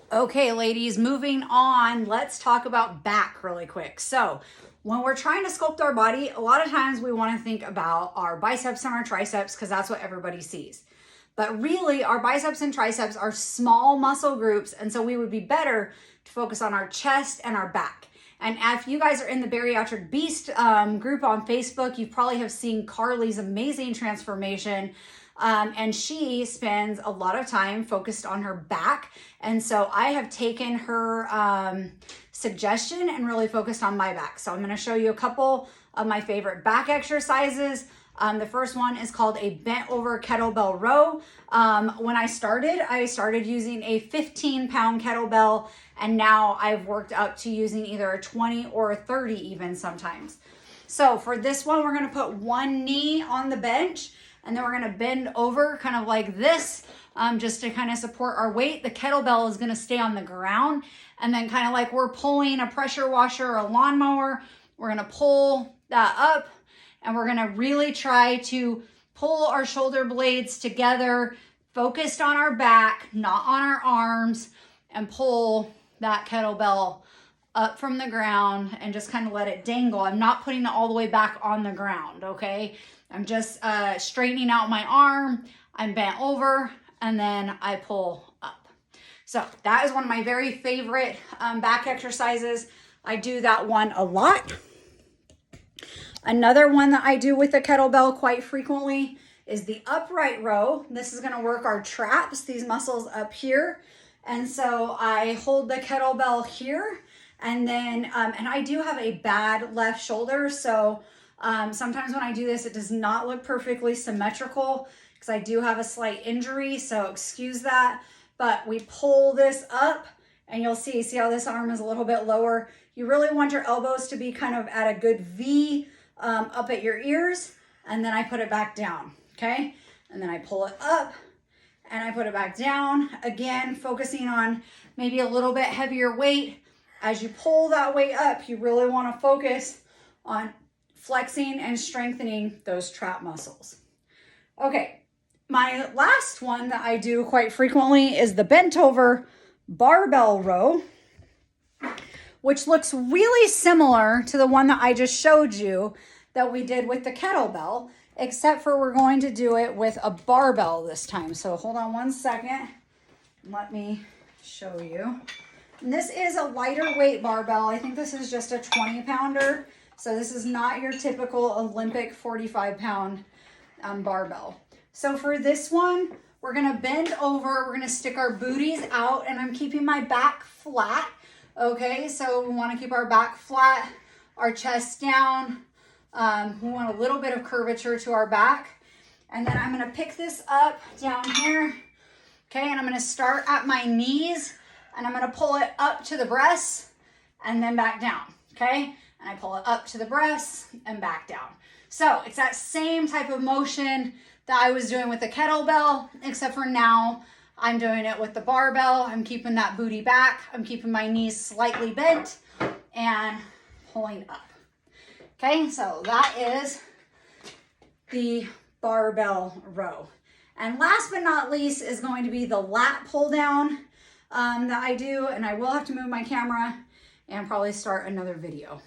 Okay, ladies, moving on, let's talk about back really quick. So when we're trying to sculpt our body, a lot of times we want to think about our biceps and our triceps because that's what everybody sees. But really, our biceps and triceps are small muscle groups, and so we would be better to focus on our chest and our back. And if you guys are in the Bariatric Beast group on Facebook, you probably have seen Carly's amazing transformation. And she spends a lot of time focused on her back. And so I have taken her suggestion and really focused on my back. So I'm going to show you a couple of my favorite back exercises. The first one is called a bent over kettlebell row. When I started using a 15-pound kettlebell, and now I've worked up to using either a 20 or a 30 even sometimes. So for this one, we're going to put one knee on the bench, and then we're going to bend over kind of like this, just to kind of support our weight. The kettlebell is going to stay on the ground, and then kind of like we're pulling a pressure washer or a lawnmower, we're going to pull that up, and we're going to really try to pull our shoulder blades together, focused on our back, not on our arms, and pull that kettlebell up from the ground and just kind of let it dangle. I'm not putting it all the way back on the ground, okay? I'm just straightening out my arm. I'm bent over, and then I pull up. So that is one of my very favorite back exercises. I do that one a lot. Another one that I do with the kettlebell quite frequently is the upright row. This is gonna work our traps, these muscles up here. And so I hold the kettlebell here, and then, and I do have a bad left shoulder. So sometimes when I do this, it does not look perfectly symmetrical because I do have a slight injury. So excuse that, but we pull this up and you'll see how this arm is a little bit lower. You really want your elbows to be kind of at a good V up at your ears. And then I put it back down, okay? And then I pull it up and I put it back down. Again, focusing on maybe a little bit heavier weight. As you pull that weight up, you really want to focus on flexing and strengthening those trap muscles. Okay, my last one that I do quite frequently is the bent over barbell row, which looks really similar to the one that I just showed you that we did with the kettlebell, except for we're going to do it with a barbell this time. So hold on one second. Let me show you. And this is a lighter weight barbell. I think this is just a 20-pounder. So this is not your typical Olympic 45-pound barbell. So for this one, we're gonna bend over, we're gonna stick our booties out, and I'm keeping my back flat, okay? So we wanna keep our back flat, our chest down. We want a little bit of curvature to our back. And then I'm gonna pick this up down here, okay? And I'm gonna start at my knees, and I'm gonna pull it up to the breasts and then back down, okay? And I pull it up to the breasts and back down. So it's that same type of motion that I was doing with the kettlebell, except for now I'm doing it with the barbell. I'm keeping that booty back. I'm keeping my knees slightly bent and pulling up. Okay, so that is the barbell row. And last but not least is going to be the lat pull down that I do, and I will have to move my camera and probably start another video.